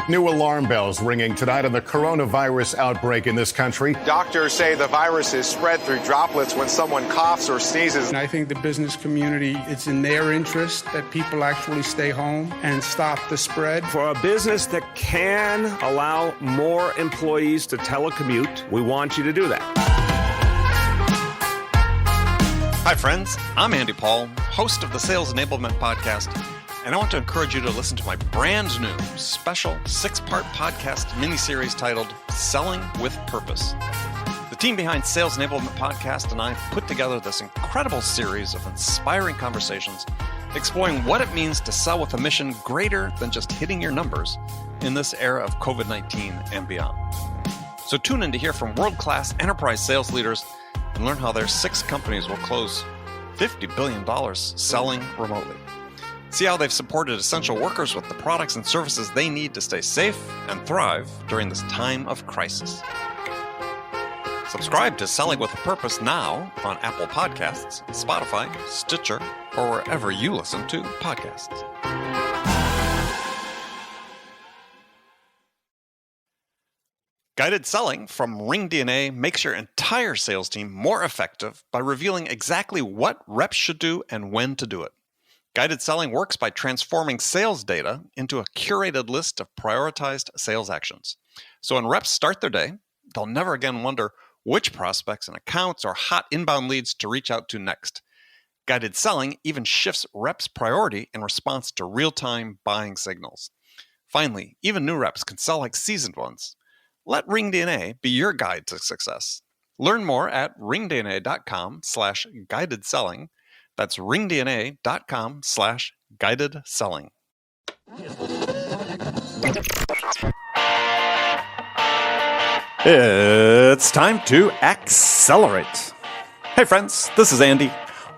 New alarm bells ringing tonight on the coronavirus outbreak in this country. Doctors say the virus is spread through droplets when someone coughs or sneezes. And I think the business community, it's in their interest that people actually stay home and stop the spread. For a business that can allow more employees to telecommute, we want you to do that. Hi, friends. I'm Andy Paul, host of the Sales Enablement Podcast, and I want to encourage you to listen to my brand new special 6-part podcast miniseries titled Selling with Purpose. The team behind Sales Enablement Podcast and I put together this incredible series of inspiring conversations exploring what it means to sell with a mission greater than just hitting your numbers in this era of COVID-19 and beyond. So tune in to hear from world-class enterprise sales leaders and learn how their 6 companies will close $50 billion selling remotely. See how they've supported essential workers with the products and services they need to stay safe and thrive during this time of crisis. Subscribe to Selling with a Purpose now on Apple Podcasts, Spotify, Stitcher, or wherever you listen to podcasts. Guided selling from RingDNA makes your entire sales team more effective by revealing exactly what reps should do and when to do it. Guided selling works by transforming sales data into a curated list of prioritized sales actions. So when reps start their day, they'll never again wonder which prospects and accounts or hot inbound leads to reach out to next. Guided selling even shifts reps' priority in response to real-time buying signals. Finally, even new reps can sell like seasoned ones. Let RingDNA be your guide to success. Learn more at ringdna.com/guided selling. That's ringdna.com/guided selling. It's time to accelerate. Hey friends, this is Andy.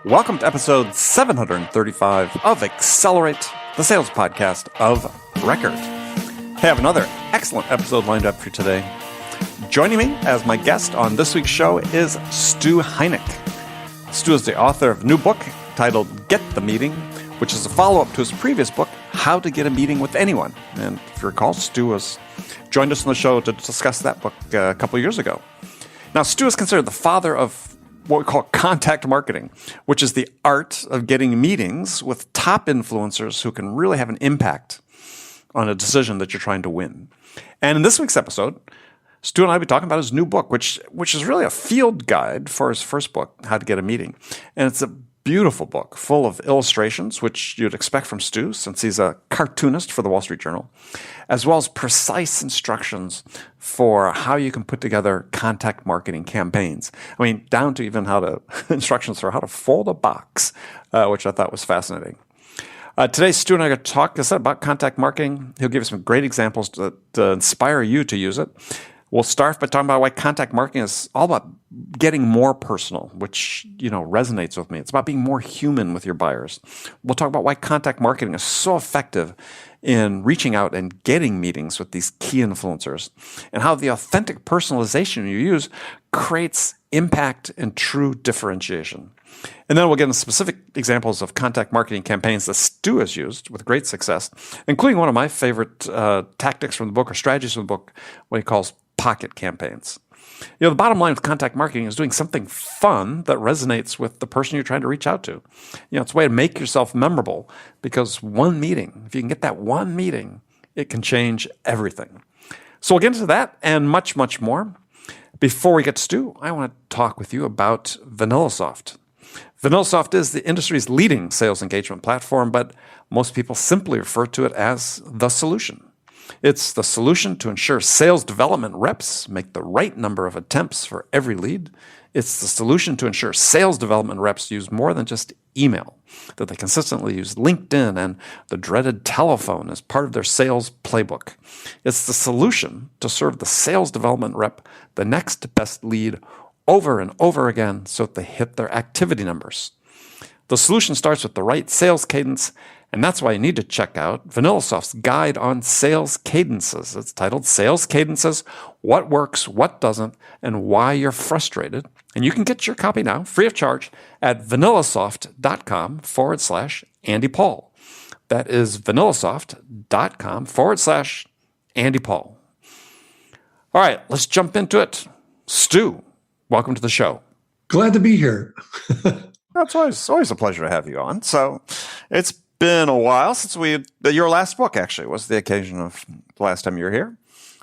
Welcome to episode 735 of Accelerate, the sales podcast of record. I have another excellent episode lined up for you today. Joining me as my guest on this week's show is Stu Heinecke. Stu is the author of a new book titled Get the Meeting, which is a follow-up to his previous book, How to Get a Meeting with Anyone. And if you recall, Stu joined us on the show to discuss that book a couple years ago. Now, Stu is considered the father of what we call contact marketing, which is the art of getting meetings with top influencers who can really have an impact on a decision that you're trying to win. And in this week's episode, Stu and I will be talking about his new book, which is really a field guide for his first book, How to Get a Meeting. And it's a beautiful book full of illustrations, which you'd expect from Stu since he's a cartoonist for the Wall Street Journal, as well as precise instructions for how you can put together contact marketing campaigns. I mean, down to even instructions for how to fold a box, which I thought was fascinating. Today, Stu and I are going to talk, as I said, about contact marketing. He'll give you some great examples to inspire you to use it. We'll start by talking about why contact marketing is all about getting more personal, which, resonates with me. It's about being more human with your buyers. We'll talk about why contact marketing is so effective in reaching out and getting meetings with these key influencers, and how the authentic personalization you use creates impact and true differentiation. And then we'll get into specific examples of contact marketing campaigns that Stu has used with great success, including one of my favorite tactics from the book or strategies from the book, what he calls pocket campaigns. The bottom line with contact marketing is doing something fun that resonates with the person you're trying to reach out to. It's a way to make yourself memorable, because one meeting, if you can get that one meeting, it can change everything. So we'll get into that and much, much more. Before we get to Stu, I want to talk with you about VanillaSoft. VanillaSoft is the industry's leading sales engagement platform, but most people simply refer to it as the solution. It's the solution to ensure sales development reps make the right number of attempts for every lead. It's the solution to ensure sales development reps use more than just email, that they consistently use LinkedIn and the dreaded telephone as part of their sales playbook. It's the solution to serve the sales development rep the next best lead over and over again so that they hit their activity numbers. The solution starts with the right sales cadence, and that's why you need to check out VanillaSoft's guide on sales cadences. It's titled Sales Cadences, What Works, What Doesn't, and Why You're Frustrated. And you can get your copy now, free of charge, at vanillasoft.com/Andy Paul. That is vanillasoft.com/Andy Andy Paul. All right, let's jump into it. Stu, welcome to the show. Glad to be here. It's always a pleasure to have you on. So it's been a while since your last book actually was the occasion of the last time you were here.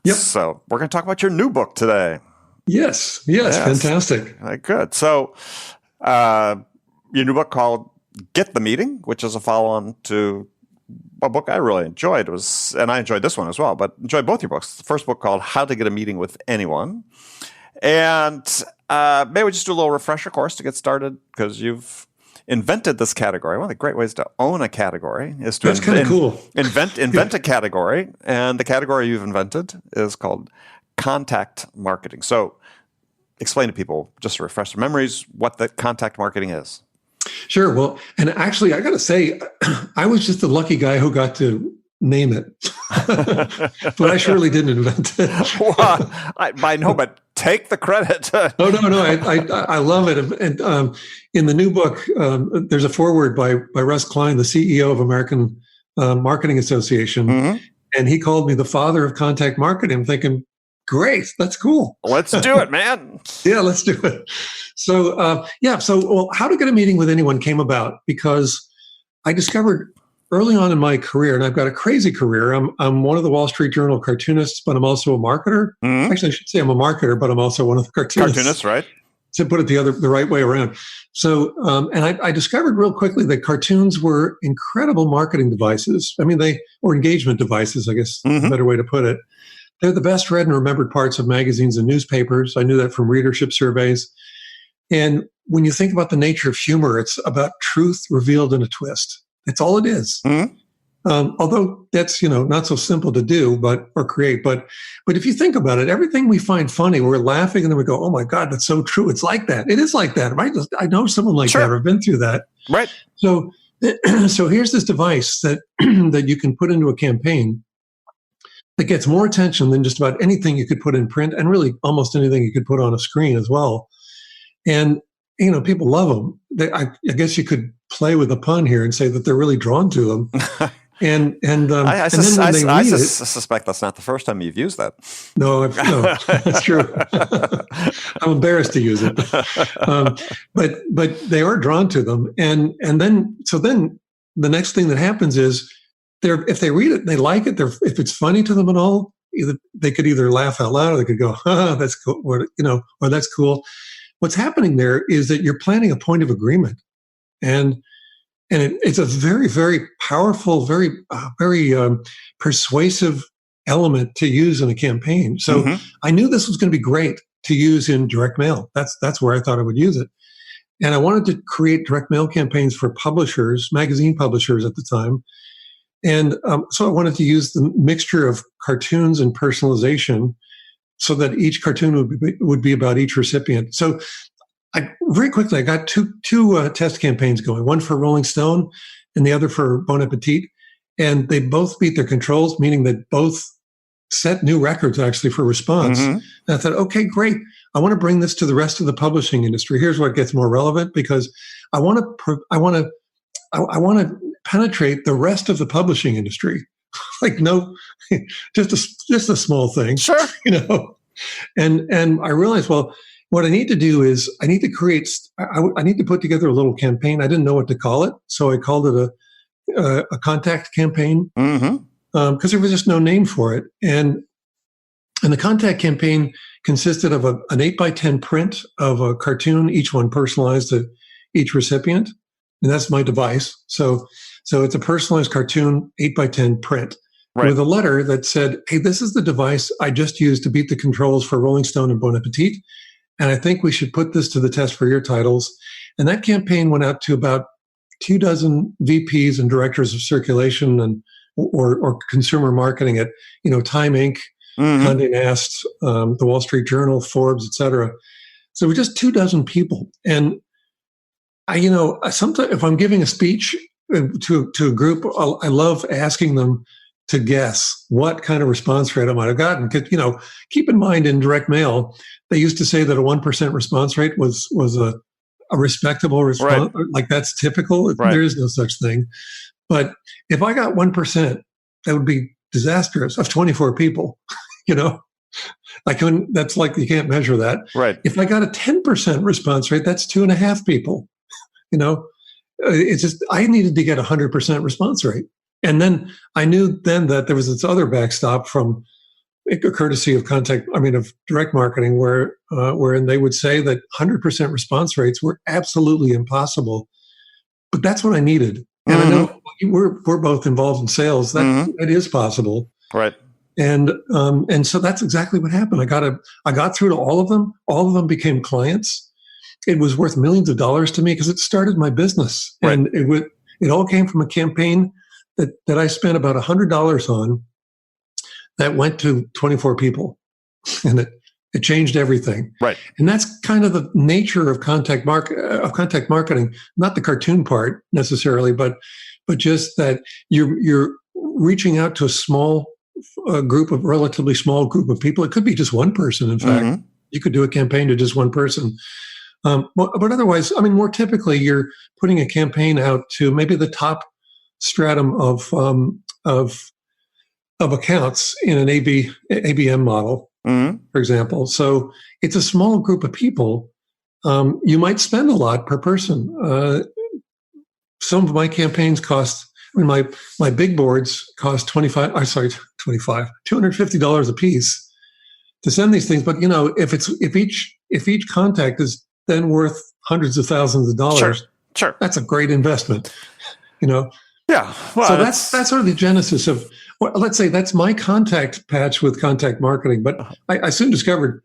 Yep. So we're going to talk about your new book today. Yes, fantastic. Good. So your new book called Get the Meeting, which is a follow-on to a book I really enjoyed, and I enjoyed this one as well, but enjoyed both your books. The first book called How to Get a Meeting with Anyone. And maybe we just do a little refresher course to get started, because you've invented this category. One of the great ways to own a category is to invent a category. And the category you've invented is called contact marketing. So explain to people, just to refresh their memories, what the contact marketing is. Sure. Well, and actually, I got to say, I was just the lucky guy who got to name it, but I surely didn't invent it. Well, I know, but take the credit. No. I love it. And in the new book, there's a foreword by Russ Klein, the CEO of American Marketing Association, and he called me the father of contact marketing. I'm thinking, great, that's cool. Let's do it, man. Yeah, let's do it. So, How to Get a Meeting with Anyone came about because I discovered early on in my career, and I've got a crazy career. I'm one of the Wall Street Journal cartoonists, but I'm also a marketer. Actually, I should say I'm a marketer, but I'm also one of the cartoonists. Cartoonists, right? To put it the right way around. So, and I discovered real quickly that cartoons were incredible marketing devices. I mean, or engagement devices, I guess, is a better way to put it. They're the best read and remembered parts of magazines and newspapers. I knew that from readership surveys. And when you think about the nature of humor, it's about truth revealed in a twist. That's all it is. Although that's, not so simple to do, or create. But if you think about it, everything we find funny, we're laughing and then we go, oh my God, that's so true. It's like that. It is like that. I know someone like that. I've been through that. Right. So here's this device that you can put into a campaign that gets more attention than just about anything you could put in print, and really almost anything you could put on a screen as well. And, people love them. I guess you could play with a pun here and say that they're really drawn to them. I suspect that's not the first time you've used that. No, that's true. I'm embarrassed to use it. But they are drawn to them. And then the next thing that happens is, if they read it and they like it, if it's funny to them at all, they could either laugh out loud or they could go, that's cool, or that's cool. What's happening there is that you're planning a point of agreement. And it's a very, very powerful, very persuasive element to use in a campaign. So I knew this was going to be great to use in direct mail. That's where I thought I would use it. And I wanted to create direct mail campaigns for publishers, magazine publishers at the time. And so I wanted to use the mixture of cartoons and personalization so that each cartoon would be about each recipient. So I got two test campaigns going, one for Rolling Stone and the other for Bon Appétitand. And they both beat their controls, meaning that both set new records actually for response. And I thought, okay, great. I want to bring this to the rest of the publishing industry. Here's where it gets more relevant, because I want to penetrate the rest of the publishing industry. Just a small thing. Sure. And I realized, well, what I need to do is I need to put together a little campaign. I didn't know what to call it, so I called it a contact campaign, because there was just no name for it. And the contact campaign consisted of an 8x10 print of a cartoon, each one personalized to each recipient. And that's my device. So it's a personalized cartoon, 8x10 print, with a letter that said, hey, this is the device I just used to beat the controls for Rolling Stoneand Bon Appétitand. And I think we should put this to the test for your titles. And that campaign went out to about 24 VPs and directors of circulation or consumer marketing at, Time Inc., Condé Nast, the Wall Street Journal, Forbes, et cetera. So we're just 24 people. And sometimes if I'm giving a speech to a group, I love asking them to guess what kind of response rate I might have gotten. Because, keep in mind, in direct mail, they used to say that a 1% response rate was a respectable response. Right. Like, that's typical. Right. There is no such thing. But if I got 1%, that would be disastrous of 24 people. You know, I couldn't. That's like you can't measure that. Right. If I got a 10% response rate, that's 2.5 people. You know, it's just I needed to get 100% response rate, and then I knew then that there was this other backstop from a courtesy of of direct marketing, wherein they would say that 100% response rates were absolutely impossible. But that's what I needed. And I know we're both involved in sales. That is possible. Right. And so that's exactly what happened. I got through to all of them. All of them became clients. It was worth millions of dollars to me because it started my business. Right. And it all came from a campaign that I spent about $100 on that went to 24 people. And it changed everything. Right. And that's kind of the nature of contact marketing, not the cartoon part necessarily, but just that you're reaching out to a relatively small group of people. It could be just one person. In fact, you could do a campaign to just one person. But otherwise, more typically, you're putting a campaign out to maybe the top stratum of accounts in an ABM model. For example. So it's a small group of people. You might spend a lot per person. Some of my campaigns cost, my big boards cost $250 a piece to send these things. But if each contact is then worth hundreds of thousands of dollars, sure. That's a great investment. Yeah. Well, so that's sort of the genesis of, well, let's say that's my contact patch with contact marketing. But I soon discovered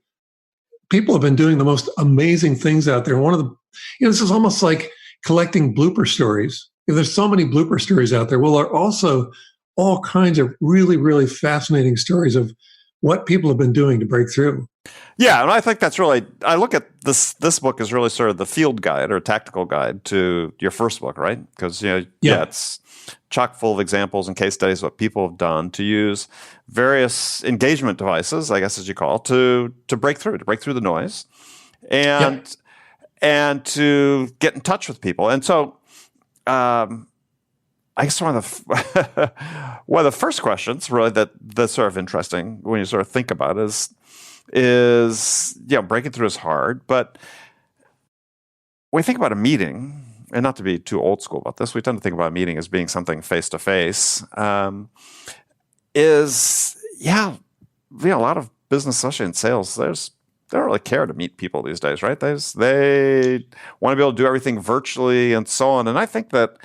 people have been doing the most amazing things out there. One of the, this is almost like collecting blooper stories. There's so many blooper stories out there. Well, there are also all kinds of really, really fascinating stories of what people have been doing to break through. Yeah, and I think that's really, I look at this book as really sort of the field guide or tactical guide to your first book, right? Because, it's chock full of examples and case studies of what people have done to use various engagement devices, I guess as you call, to break through the noise and to get in touch with people. And so I guess one of the first questions really that's sort of interesting when you sort of think about it is breaking through is hard, but when we think about a meeting, and not to be too old school about this, we tend to think about a meeting as being something face to face. A lot of business, especially in sales, they don't really care to meet people these days, right? They want to be able to do everything virtually and so on. And I think that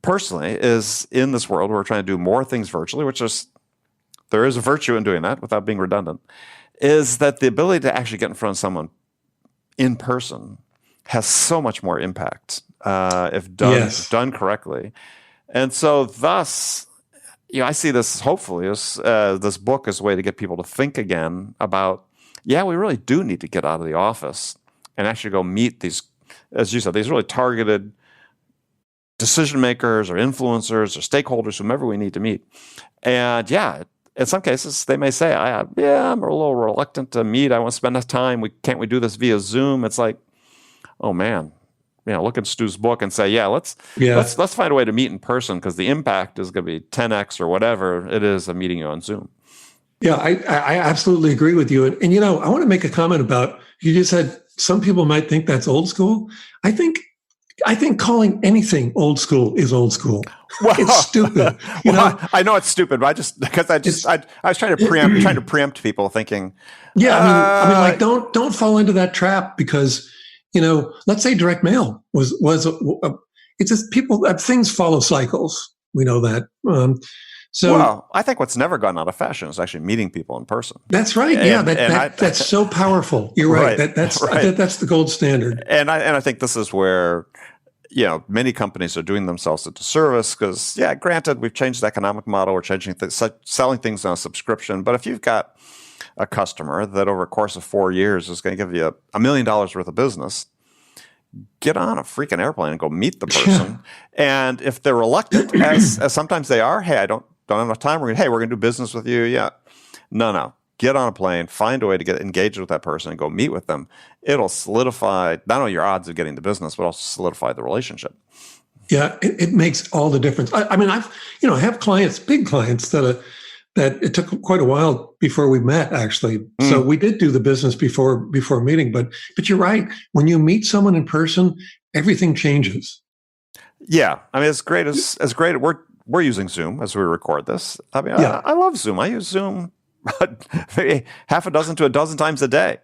personally is in this world where we're trying to do more things virtually, which is, there is a virtue in doing that without being redundant, is that the ability to actually get in front of someone in person has so much more impact if done correctly. And so thus, I see this hopefully as this book as a way to get people to think again about, we really do need to get out of the office and actually go meet these, as you said, these really targeted decision makers or influencers or stakeholders, whomever we need to meet. And in some cases, they may say, I'm a little reluctant to meet. I want to spend enough time. Can't we do this via Zoom? It's like, oh man, look at Stu's book and say, let's find a way to meet in person because the impact is going to be 10x or whatever it is of meeting you on Zoom. Yeah, I absolutely agree with you. And I want to make a comment about, you just said some people might think that's old school. I think calling anything old school is old school. Well, it's stupid. I know it's stupid, but I was trying to preempt people thinking. Yeah, don't fall into that trap because, let's say direct mail was it's just things follow cycles. We know that. I think what's never gone out of fashion is actually meeting people in person. That's right. That's so powerful. You're right. That's the gold standard. And I think this is where many companies are doing themselves a disservice because, granted, we've changed the economic model. We're changing selling things on a subscription. But if you've got a customer that over a course of 4 years is going to give you $1 million worth of business, get on a freaking airplane and go meet the person. And if they're reluctant, as sometimes they are, hey, I don't have enough time. We're going to do business with you. Yeah. No. Get on a plane, find a way to get engaged with that person and go meet with them. It'll solidify not only your odds of getting the business, but also solidify the relationship. Yeah, it makes all the difference. I mean, I have clients, big clients that it took quite a while before we met, actually. So we did do the business before meeting, but you're right. When you meet someone in person, everything changes. Yeah, I mean, as great. We're using Zoom as we record this. I mean, Yeah. I love Zoom. I use Zoom maybe half a dozen to a dozen times a day.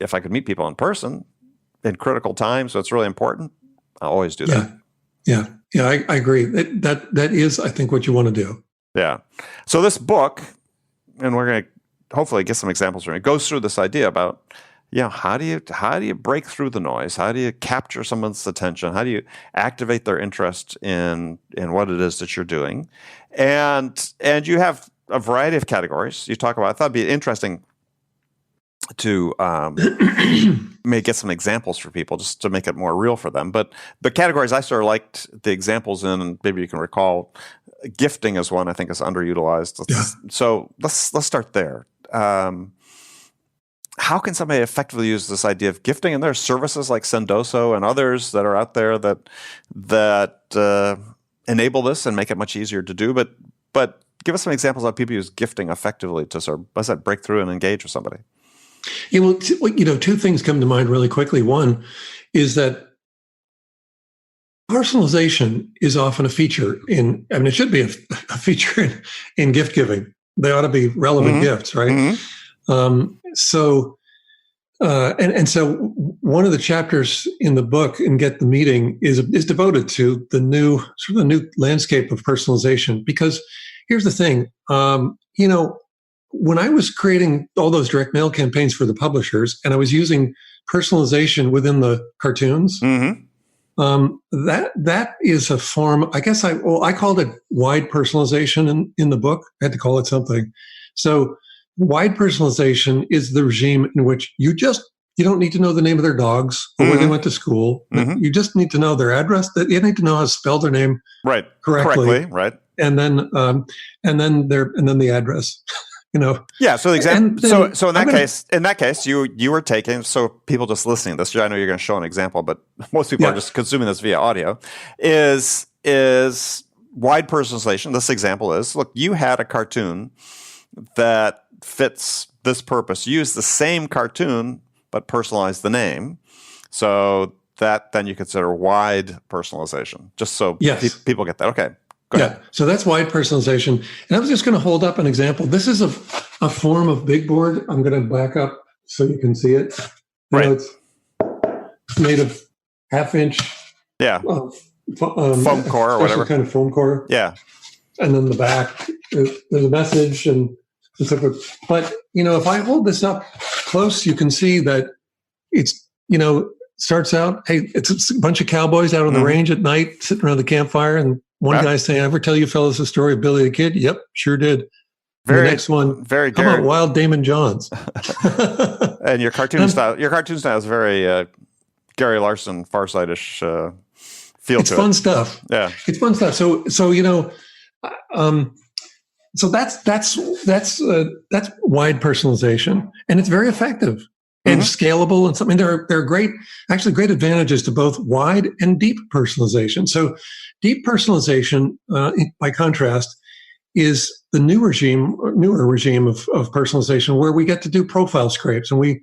If I could meet people in person in critical times, so it's really important, I always do that. Yeah. I agree. That is, I think, what you want to do. Yeah. So this book, and we're going to hopefully get some examples from it, goes through this idea about, how do you break through the noise? How do you capture someone's attention? How do you activate their interest in what it is that you're doing? And you have a variety of categories you talk about. I thought it'd be interesting to may get some examples for people just to make it more real for them. But the categories I sort of liked the examples in, and maybe you can recall, gifting is one I think is underutilized. So let's start there. How can somebody effectively use this idea of gifting? And there are services like Sendoso and others that are out there that enable this and make it much easier to do. But give us some examples of people use gifting effectively to sort of break through and engage with somebody. Yeah, well, two things come to mind really quickly. One is that personalization is often a feature it should be a feature in gift giving. They ought to be relevant gifts, right? Mm-hmm. So one of the chapters in the book in Get the Meeting is devoted to the new landscape of personalization. Because here's the thing, when I was creating all those direct mail campaigns for the publishers, and I was using personalization within the cartoons, that is a form. I guess I called it wide personalization in the book. I had to call it something. So wide personalization is the regime in which you don't need to know the name of their dogs or where they went to school. You just need to know their address. That you need to know how to spell their name correctly, right? And then the address. Yeah. So the example. So in that case, you were taking. So people just listening to this, I know you're going to show an example, but most people are just consuming this via audio. Is wide personalization? This example is: look, you had a cartoon that fits this purpose. Use the same cartoon, but personalize the name. So that then you consider wide personalization. Just so people get that. Okay. Yeah, so that's wide personalization. And I was just going to hold up an example. This is a form of big board. I'm going to back up so you can see it. It's made of half-inch foam core or whatever. Kind of foam core. Yeah. And then the back, there's a message and so forth. But, if I hold this up close, you can see that it's, starts out, hey, it's a bunch of cowboys out on the range at night sitting around the campfire, and one guy's saying, "Ever tell you fellas the story of Billy the Kid?" "Yep, sure did." The next one, very how about Wild Damon Johns? And your cartoon style is very Gary Larson, Farsightish feel. It's fun stuff. Yeah, it's fun stuff. So that's wide personalization, and it's very effective and scalable and something. There are great advantages to both wide and deep personalization. So deep personalization, by contrast, is the newer regime of personalization, where we get to do profile scrapes, and we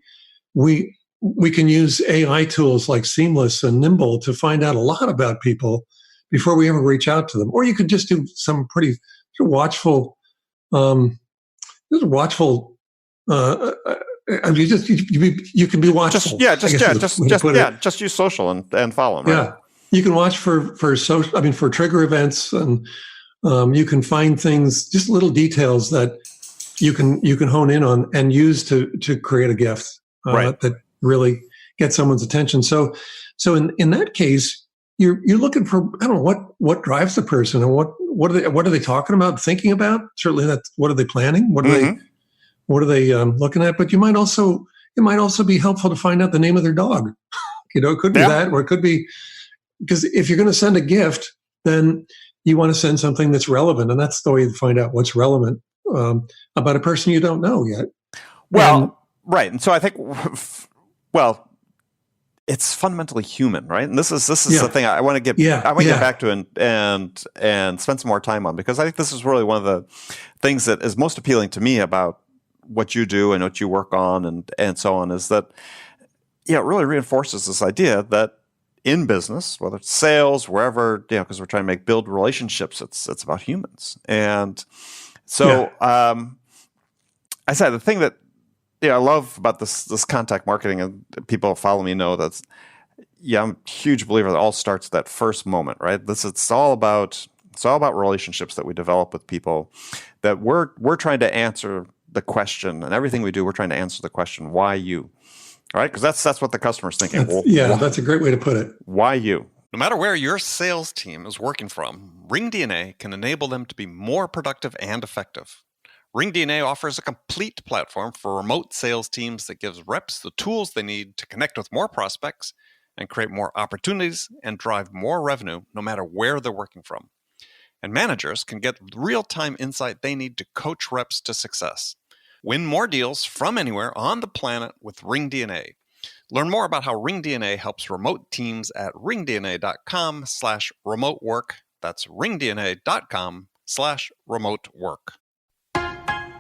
can use AI tools like Seamless and Nimble to find out a lot about people before we ever reach out to them. Or you could just do some pretty watchful. You can be watchful. Just use social and follow them. Right? Yeah, you can watch for social. For trigger events, and you can find things, just little details that you can hone in on and use to create a gift that really gets someone's attention. So in that case, you're looking for, I don't know, what drives the person, and what are they talking about, thinking about? Certainly, that's what are they planning? What are they looking at? But it might also be helpful to find out the name of their dog. It could be that, or it could be, because if you're going to send a gift, then you want to send something that's relevant, and that's the way to find out what's relevant about a person you don't know yet. Well, right. And so I think, it's fundamentally human, right? And this is Yeah. the thing I want to get Yeah. get back to and spend some more time on, because I think this is really one of the things that is most appealing to me about what you do and what you work on and so on, is that it really reinforces this idea that in business, whether it's sales, wherever, because we're trying to build relationships, it's about humans. And so I said the thing that I love about this contact marketing, and people who follow me know that I'm a huge believer that it all starts at that first moment, right? It's all about relationships that we develop with people, that we're trying to answer the question, and everything we do, we're trying to answer the question, why you? All right? Because that's what the customer's thinking. That's a great way to put it. Why you? No matter where your sales team is working from, RingDNA can enable them to be more productive and effective. RingDNA offers a complete platform for remote sales teams that gives reps the tools they need to connect with more prospects and create more opportunities and drive more revenue no matter where they're working from. And managers can get real-time insight they need to coach reps to success. Win more deals from anywhere on the planet with RingDNA. Learn more about how RingDNA helps remote teams at ringdna.com/remote work. That's ringdna.com/remote work.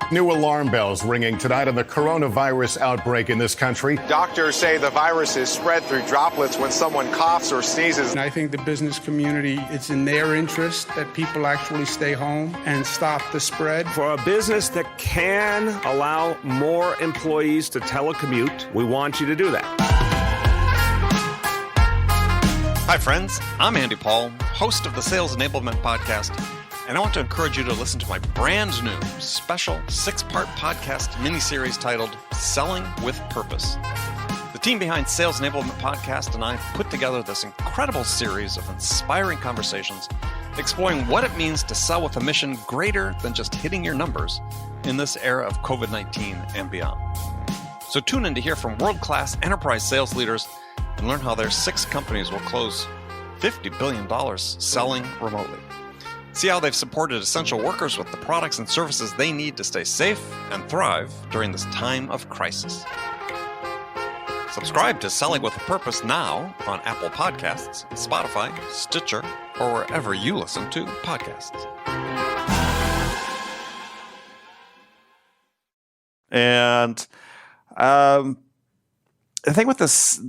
New alarm bells ringing tonight on the coronavirus outbreak in this country. Doctors say the virus is spread through droplets when someone coughs or sneezes. And I think the business community, it's in their interest that people actually stay home and stop the spread. For a business that can allow more employees to telecommute, we want you to do that. Hi, friends. I'm Andy Paul, host of the Sales Enablement Podcast, and I want to encourage you to listen to my brand new special 6-part podcast miniseries titled Selling with Purpose. The team behind Sales Enablement Podcast and I put together this incredible series of inspiring conversations exploring what it means to sell with a mission greater than just hitting your numbers in this era of COVID-19 and beyond. So tune in to hear from world-class enterprise sales leaders and learn how their 6 companies will close $50 billion selling remotely. See how they've supported essential workers with the products and services they need to stay safe and thrive during this time of crisis. Subscribe to Selling with a Purpose now on Apple Podcasts, Spotify, Stitcher, or wherever you listen to podcasts. And the thing with this,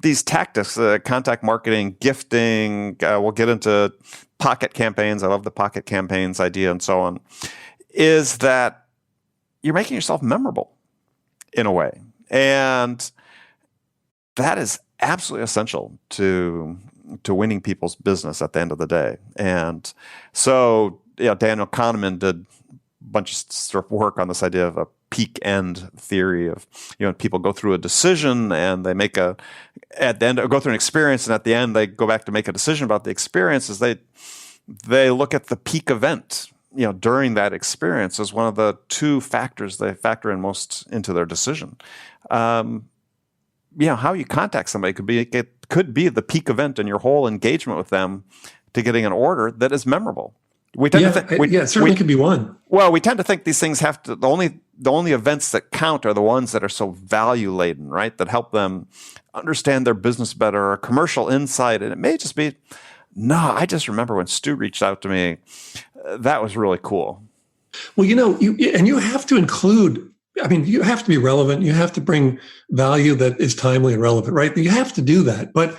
these tactics, contact marketing, gifting, we'll get into pocket campaigns. I love the pocket campaigns idea and so on, is that you're making yourself memorable in a way. And that is absolutely essential to winning people's business at the end of the day. And so, Daniel Kahneman did a bunch of sort of work on this idea of a peak end theory of, people go through a decision and they make at the end, go through an experience, and at the end they go back to make a decision about the experiences. They look at the peak event, during that experience as one of the 2 factors they factor in most into their decision. How you contact somebody could be the peak event in your whole engagement with them to getting an order that is memorable. We tend to think, it certainly could be one. Well, we tend to think these things have to, the only events that count are the ones that are so value laden, right? That help them understand their business better, or commercial insight. And it may just be, no, I just remember when Stu reached out to me, that was really cool. Well, you have to include, you have to be relevant. You have to bring value that is timely and relevant, right? You have to do that. But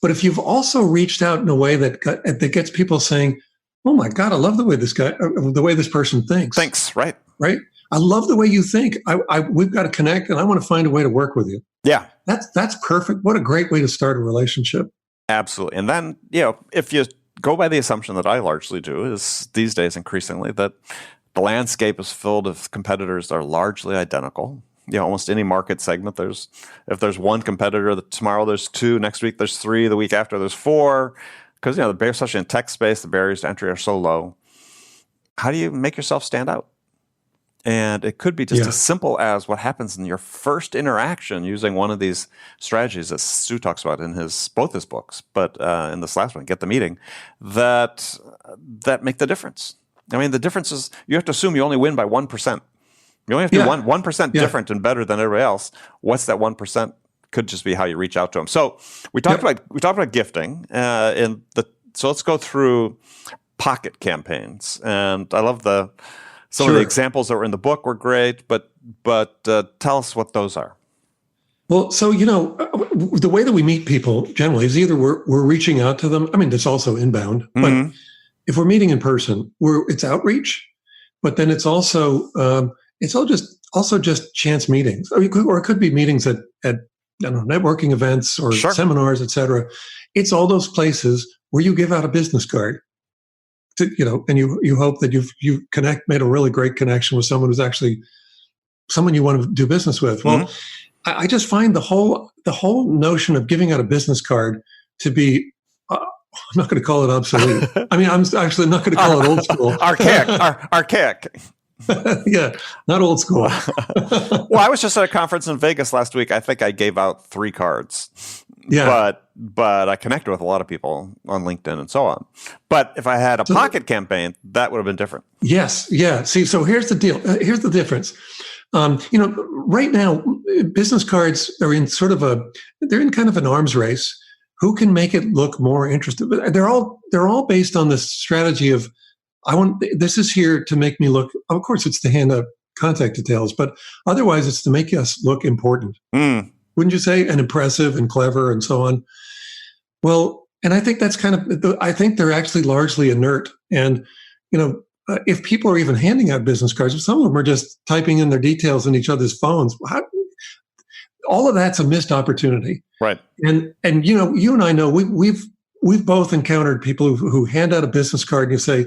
if you've also reached out in a way that gets people saying, oh my God, I love the way the way this person thinks. Thanks, right? Right? I love the way you think. We've got to connect, and I want to find a way to work with you. Yeah. That's perfect. What a great way to start a relationship. Absolutely. And then, if you go by the assumption that I largely do, is these days increasingly that the landscape is filled with competitors that are largely identical. Almost any market segment, if there's one competitor, tomorrow there's 2, next week there's 3, the week after there's 4. Because, especially in tech space, the barriers to entry are so low. How do you make yourself stand out? And it could be just as simple as what happens in your first interaction using one of these strategies that Stu talks about in both his books, but in this last one, Get the Meeting, that make the difference. The difference is you have to assume you only win by 1%. You only have to be 1% different and better than everybody else. What's that 1% could just be how you reach out to them. So we talked about gifting, so let's go through pocket campaigns. And I love some of the examples that were in the book were great, but tell us what those are. Well, so, the way that we meet people generally is either we're reaching out to them. I mean, it's also inbound, but if we're meeting in person, it's outreach, but then it's also just chance meetings, or it could be meetings at networking events or seminars, etc. It's all those places where you give out a business card, and you hope that you've made a really great connection with someone who's actually someone you want to do business with. Well, I just find the whole notion of giving out a business card to be, I'm not going to call it obsolete. I mean, I'm actually not going to call it old school. Archaic. Yeah, not old school. Well, I was just at a conference in Vegas last week. I think I gave out 3 cards. Yeah. But I connected with a lot of people on LinkedIn and so on. But if I had a pocket campaign, that would have been different. Yes. Yeah. See, so here's the deal. Here's the difference. Right now, business cards are in they're in kind of an arms race. Who can make it look more interesting? But they're all based on this strategy of, this is here to make me look, of course it's to hand out contact details, but otherwise it's to make us look important. Wouldn't you say? And impressive and clever and so on. Well, and I think that's I think they're actually largely inert. And, if people are even handing out business cards, if some of them are just typing in their details in each other's phones, all of that's a missed opportunity. Right. And you and I know we've both encountered people who hand out a business card and you say,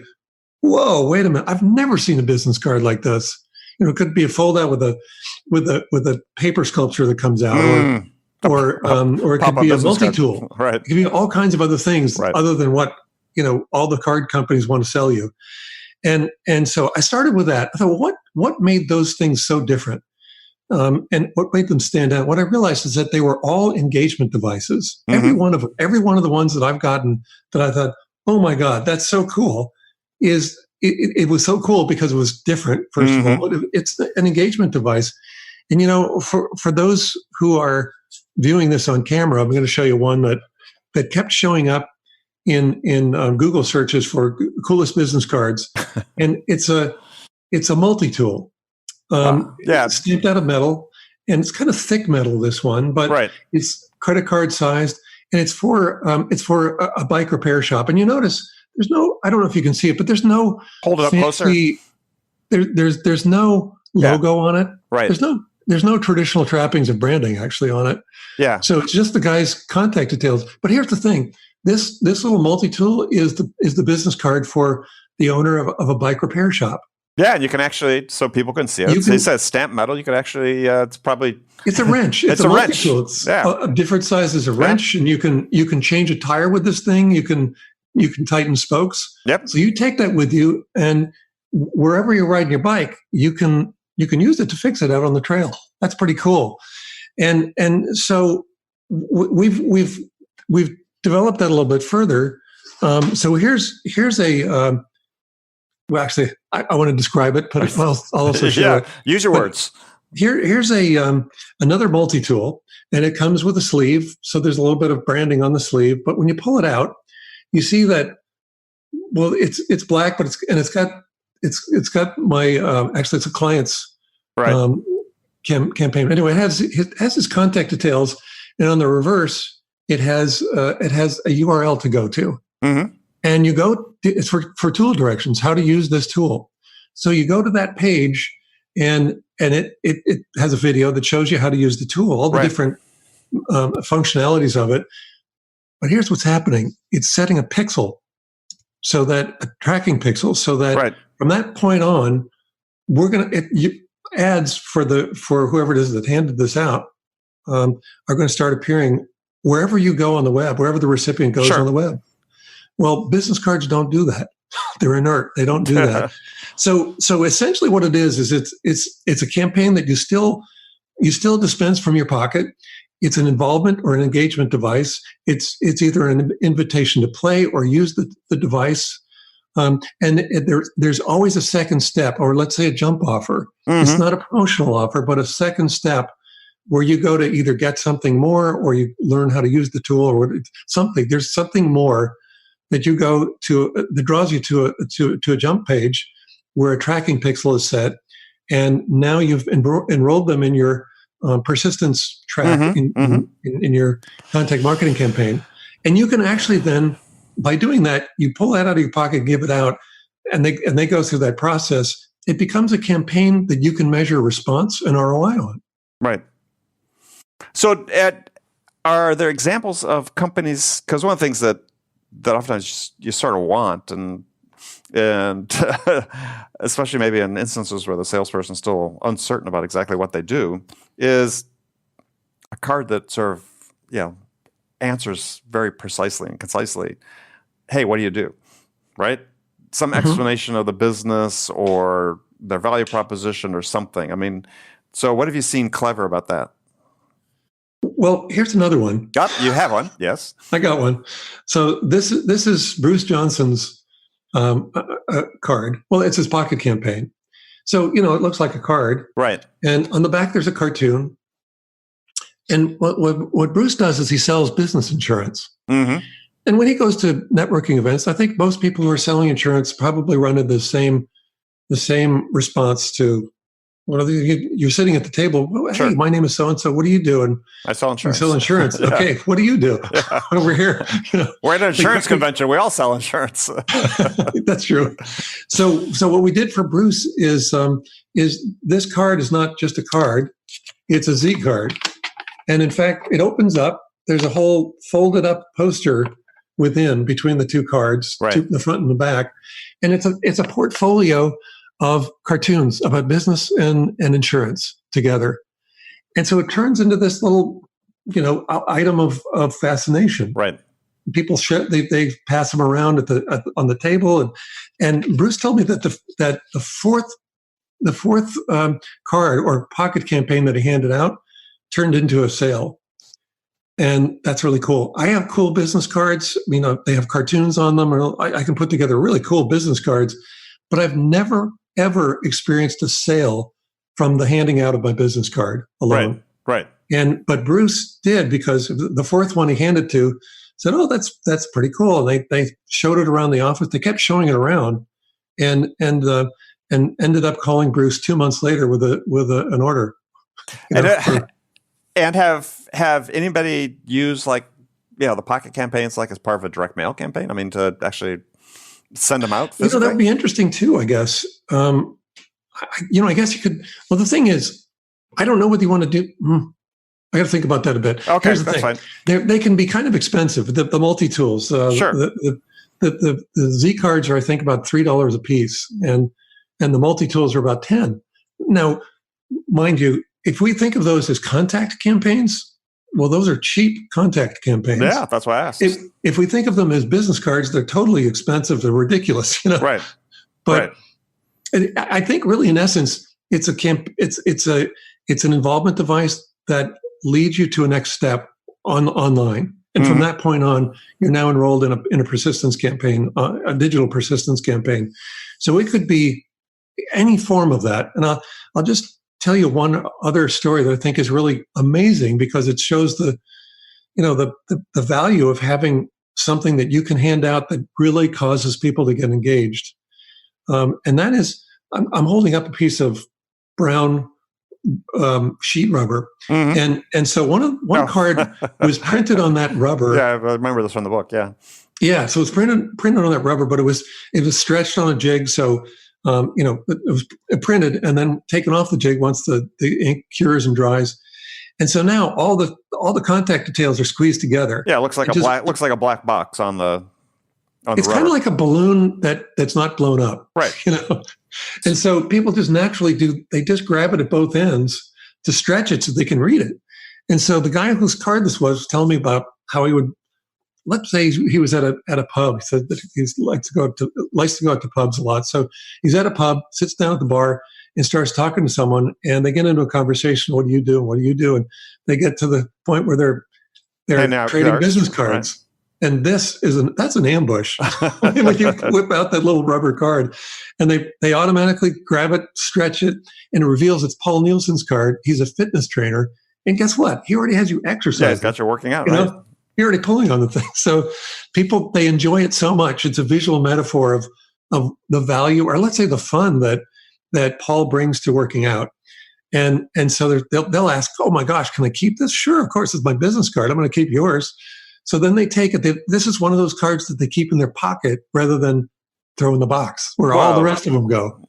whoa, wait a minute, I've never seen a business card like this. It could be a fold out with a paper sculpture that comes out, or it could be a multi-tool. Right. It could be all kinds of other things other than what all the card companies want to sell you. And so I started with that. I thought, what made those things so different? And what made them stand out? What I realized is that they were all engagement devices. Every one of the ones that I've gotten that I thought, oh my God, that's so cool, it was so cool because it was different, first of all. It's an engagement device. And, for those who are viewing this on camera, I'm going to show you one that kept showing up in Google searches for coolest business cards. And it's a multi-tool. It's stamped out of metal, and it's kind of thick metal, this one, but it's credit card sized, and it's for a bike repair shop. And you notice there's no, I don't know if you can see it, but there's no hold it up closer. There's no logo on it. Right. There's no traditional trappings of branding actually on it. Yeah. So it's just the guy's contact details. But here's the thing: this little multi-tool is the business card for the owner of a bike repair shop. Yeah, and you can actually, so people can see it. It says stamped metal. You could actually, it's a wrench. It's a wrench. It's a different size as a wrench, and you can change a tire with this thing. You can tighten spokes. Yep. So you take that with you, and wherever you're riding your bike, you can use it to fix it out on the trail. That's pretty cool. And so we've developed that a little bit further. So here's a. Well, actually, I want to describe it, but I'll also show it. Use your words. Here's another multi-tool, and it comes with a sleeve. So there's a little bit of branding on the sleeve, but when you pull it out, you see that, well, it's black, but it's got my actually it's a client's campaign. Anyway, it has his contact details, and on the reverse, it has a URL to go to. Mm-hmm. And it's for tool directions, how to use this tool. So you go to that page, and it has a video that shows you how to use the tool, all the different functionalities of it. But here's what's happening. It's setting a pixel, a tracking pixel, so that from that point on, ads for whoever it is that handed this out are going to start appearing wherever you go on the web, wherever the recipient goes on the web. Well, business cards don't do that. They're inert. They don't do that. So essentially what it is it's a campaign that you still dispense from your pocket. It's an involvement or an engagement device. It's either an invitation to play or use the device. And there's always a second step, or let's say a jump offer. Mm-hmm. It's not a promotional offer, but a second step where you go to either get something more or you learn how to use the tool or something. There's something more that you go to that draws you to a jump page where a tracking pixel is set, and now you've enrolled them in your persistence track in your contact marketing campaign, and you can actually then, by doing that, you pull that out of your pocket, and give it out, and they go through that process. It becomes a campaign that you can measure response and ROI on. Right. So, are there examples of companies? Because one of the things that oftentimes you sort of want, and especially maybe in instances where the salesperson's still uncertain about exactly what they do, is a card that sort of answers very precisely and concisely. Hey, what do you do? Right? Some explanation of the business or their value proposition or something. I mean, so what have you seen clever about that? Well, here's another one. You have one, yes. I got one. So this is Bruce Johnson's card. Well, it's his pocket campaign. So, it looks like a card. Right. And on the back, there's a cartoon. And what Bruce does is he sells business insurance. Mm-hmm. And when he goes to networking events, I think most people who are selling insurance probably run into the same response to, you're sitting at the table. Well, sure. Hey, my name is so-and-so. What do you do? And I sell insurance. I sell insurance. Yeah. Okay. What do you do? Yeah. Over here. We're at an insurance convention. We all sell insurance. That's true. So what we did for Bruce is this card is not just a card. It's a Z card. And in fact, it opens up. There's a whole folded up poster between the two cards, right. The front and the back. And it's a portfolio of cartoons about business and insurance together. And so it turns into this little, item of fascination. Right. People they pass them around on the table. And Bruce told me that the fourth card or pocket campaign that he handed out turned into a sale. And that's really cool. I have cool business cards. They have cartoons on them. I can put together really cool business cards, but I've never, ever experienced a sale from the handing out of my business card alone. Right. But Bruce did, because the fourth one he handed to said, "Oh, that's pretty cool." And they showed it around the office. They kept showing it around, and ended up calling Bruce 2 months later with an order. And have anybody used the pocket campaigns as part of a direct mail campaign? I mean, to actually send them out physically? That'd be interesting too, I guess. I guess you could. Well, the thing is, I don't know what you want to do. I got to think about that a bit. Okay, here's the that's thing. fine. They can be kind of expensive. The multi-tools. Sure. The Z cards are, I think, about $3 a piece, and the multi-tools are about $10. Now, mind you, if we think of those as contact campaigns, well, those are cheap contact campaigns. Yeah, that's why I asked. If we think of them as business cards, they're totally expensive. They're ridiculous, Right. But I think, really, in essence, it's an involvement device that leads you to a next step online, and from that point on, you're now enrolled in a persistence campaign, a digital persistence campaign. So it could be any form of that, and I'll just tell you one other story that I think is really amazing, because it shows the value of having something that you can hand out that really causes people to get engaged. And that is, I'm holding up a piece of brown sheet rubber, and so one card was printed on that rubber. Yeah, I remember this from the book. Yeah. So it's printed on that rubber, but it was stretched on a jig. So it was printed and then taken off the jig once the ink cures and dries. And so now all the contact details are squeezed together. Yeah, it looks like a black box on the it's kind of like a balloon that's not blown up. Right. And so people just naturally they just grab it at both ends to stretch it so they can read it. And so the guy whose card this was telling me about how he would, let's say he was at a pub. He said that he likes to go out to pubs a lot. So he's at a pub, sits down at the bar, and starts talking to someone, and they get into a conversation. What do you do? What do you do? And they get to the point where they're trading business cards. Right. And that's an ambush. When you whip out that little rubber card, and they automatically grab it, stretch it, and it reveals it's Paul Nielsen's card. He's a fitness trainer, And guess what? He already has you exercising. Yeah, he's got you working out, you right? know? You're already pulling on the thing. So people, they enjoy it so much. It's a visual metaphor of the value, or let's say the fun that Paul brings to working out. And so they'll ask, oh my gosh, can I keep this? Sure, of course, it's my business card. I'm going to keep yours. So then they take it. This is one of those cards that they keep in their pocket rather than throw in the box where all the rest of them go.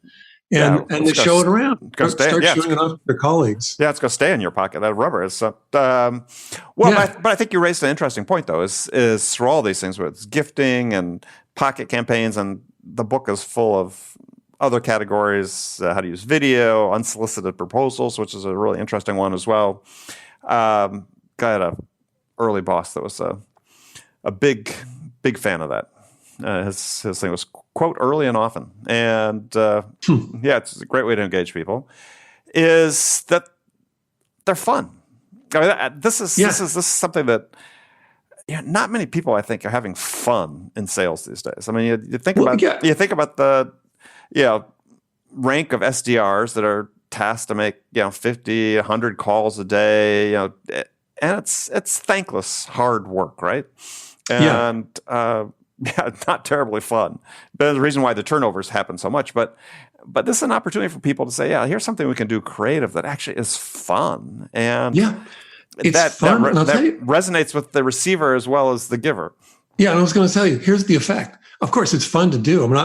And they show it around. Start showing it off to their colleagues. Yeah, it's going to stay in your pocket. That rubber is. But I think you raised an interesting point, though, is through all these things, whether it's gifting and pocket campaigns, and the book is full of other categories, how to use video, unsolicited proposals, which is a really interesting one as well. Guy had a early boss that was a big fan of that. His thing was quote early and often, and it's a great way to engage people. Is that they're fun? I mean, this is something that not many people, I think, are having fun in sales these days. I mean, you think about the rank of SDRs that are tasked to make 50, 100 calls a day, and it's thankless hard work, right? And not terribly fun. But the reason why the turnovers happen so much. But this is an opportunity for people to say, here's something we can do creative that actually is fun. And it's fun. That resonates with the receiver as well as the giver. Yeah, and I was going to tell you, here's the effect. Of course, it's fun to do. I mean,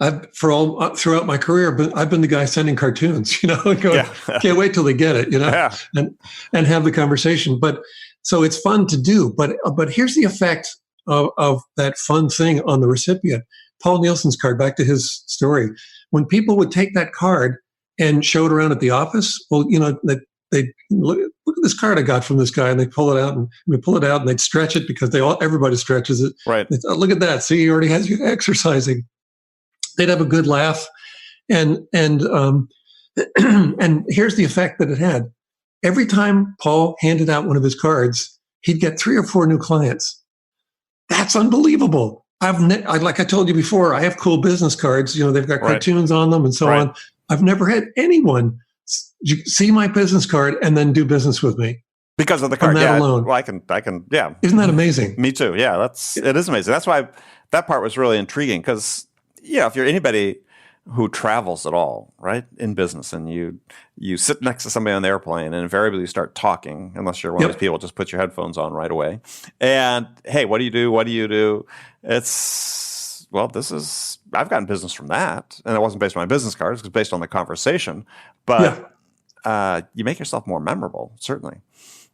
I've throughout my career, I've been the guy sending cartoons, going, can't wait till they get it, and have the conversation. But so it's fun to do. But here's the effect of that fun thing on the recipient. Paul Nielsen's card, back to his story. When people would take that card and show it around at the office, they'd look at this card I got from this guy, and they pull it out and they'd stretch it because everybody stretches it. Right. Look at that. See, he already has you exercising. They'd have a good laugh. And and here's the effect that it had. Every time Paul handed out one of his cards, he'd get 3 or 4 new clients. That's unbelievable. Like I told you before, I have cool business cards. They've got cartoons on them and so on. I've never had anyone see my business card and then do business with me because of the card. Alone. Well, I can. Yeah. Isn't that amazing? Me too. Yeah, it is amazing. That's why that part was really intriguing because if you're anybody who travels at all, right, in business, and you sit next to somebody on the airplane, and invariably you start talking, unless you're one of those people, just put your headphones on right away. And hey, what do you do? What do you do? I've gotten business from that, and it wasn't based on my business cards; it was based on the conversation. But you make yourself more memorable, certainly.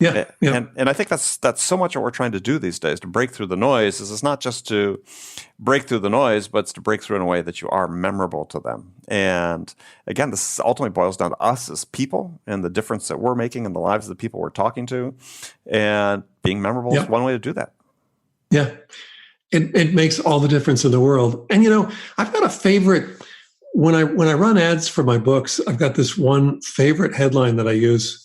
Yeah. And I think that's so much what we're trying to do these days, to break through the noise. It's not just to break through the noise, but it's to break through in a way that you are memorable to them. And again, this ultimately boils down to us as people and the difference that we're making in the lives of the people we're talking to. And being memorable is one way to do that. Yeah. It makes all the difference in the world. And I've got a favorite when I run ads for my books. I've got this one favorite headline that I use,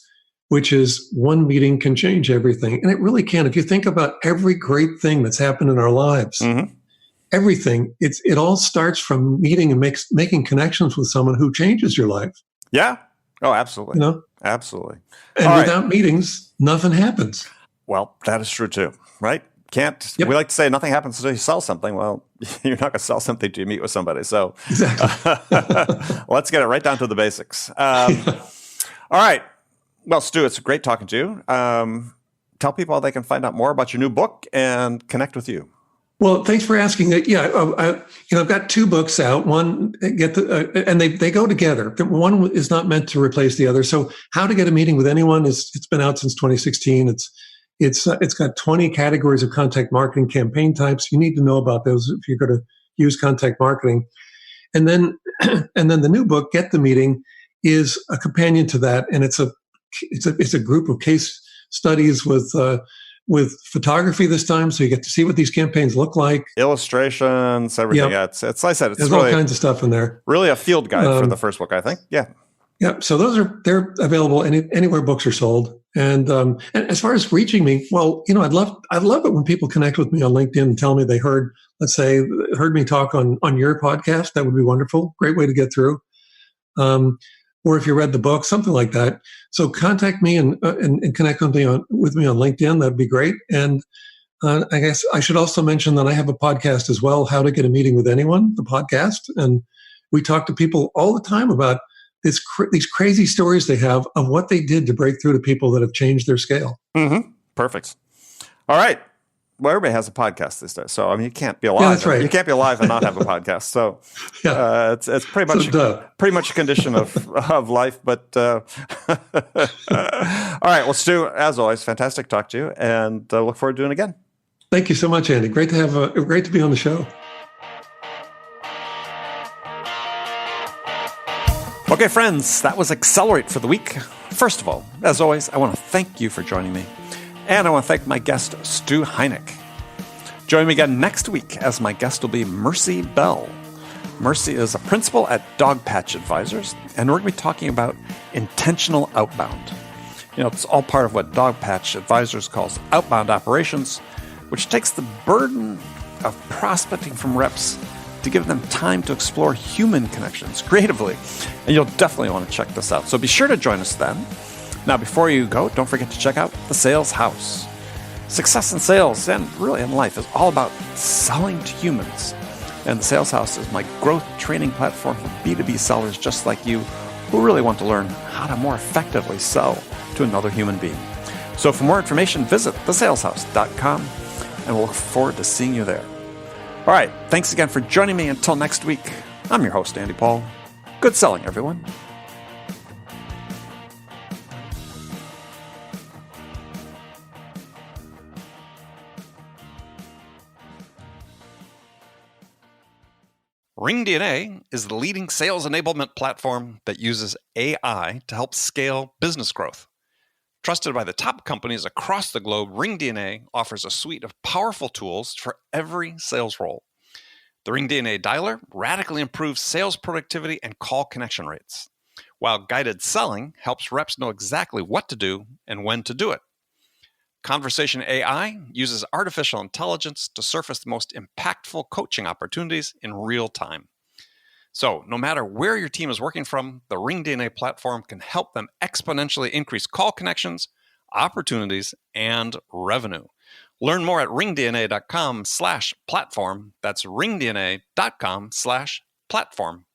which is one meeting can change everything. And it really can. If you think about every great thing that's happened in our lives, everything, it all starts from meeting and making connections with someone who changes your life. Yeah. Oh, absolutely. Absolutely. And without meetings, nothing happens. Well, that is true too, right? We like to say nothing happens until you sell something. Well, you're not going to sell something till you meet with somebody. So exactly. Let's get it right down to the basics. All right. Well, Stu, it's great talking to you. Tell people how they can find out more about your new book and connect with you. Well, thanks for asking. I've got 2 books out. One and they go together. One is not meant to replace the other. So, How to Get a Meeting with Anyone it's been out since 2016. It's got 20 categories of contact marketing campaign types. You need to know about those if you're going to use contact marketing. And then the new book, Get the Meeting, is a companion to that, and it's a group of case studies with photography this time, so you get to see what these campaigns look like, illustrations, everything. Yeah, it's like I said, there's really all kinds of stuff in there. Really a field guide for the first book, I think. Yeah. So they're available anywhere books are sold. And as far as reaching me, well, I'd love it when people connect with me on LinkedIn and tell me they heard me talk on your podcast. That would be wonderful. Great way to get through. or if you read the book, something like that. So contact me and connect with me on LinkedIn. That'd be great. And I guess I should also mention that I have a podcast as well, How to Get a Meeting with Anyone, the podcast. And we talk to people all the time about these crazy stories they have of what they did to break through to people that have changed their scale. Mm-hmm. Perfect. All right. Well, everybody has a podcast these days. So, I mean, you can't be alive. Yeah, that's right. You can't be alive and not have a podcast. So, it's pretty much a condition of life. But all right. Well, Stu, as always, fantastic to talk to you, and look forward to doing it again. Thank you so much, Andy. Great to be on the show. Okay, friends, that was Accelerate for the week. First of all, as always, I want to thank you for joining me. And I want to thank my guest, Stu Heinecke. Join me again next week, as my guest will be Mercy Bell. Mercy is a principal at Dogpatch Advisors, and we're going to be talking about intentional outbound. You know, it's all part of what Dogpatch Advisors calls outbound operations, which takes the burden of prospecting from reps to give them time to explore human connections creatively. And you'll definitely want to check this out. So be sure to join us then. Now, before you go, don't forget to check out The Sales House. Success in sales and really in life is all about selling to humans. And The Sales House is my growth training platform for B2B sellers just like you who really want to learn how to more effectively sell to another human being. So for more information, visit thesaleshouse.com, and we'll look forward to seeing you there. All right, thanks again for joining me. Until next week, I'm your host, Andy Paul. Good selling, everyone. RingDNA is the leading sales enablement platform that uses AI to help scale business growth. Trusted by the top companies across the globe, RingDNA offers a suite of powerful tools for every sales role. The RingDNA Dialer radically improves sales productivity and call connection rates, while guided selling helps reps know exactly what to do and when to do it. Conversation AI uses artificial intelligence to surface the most impactful coaching opportunities in real time. So, no matter where your team is working from, the RingDNA platform can help them exponentially increase call connections, opportunities, and revenue. Learn more at ringdna.com/platform. That's ringdna.com/platform.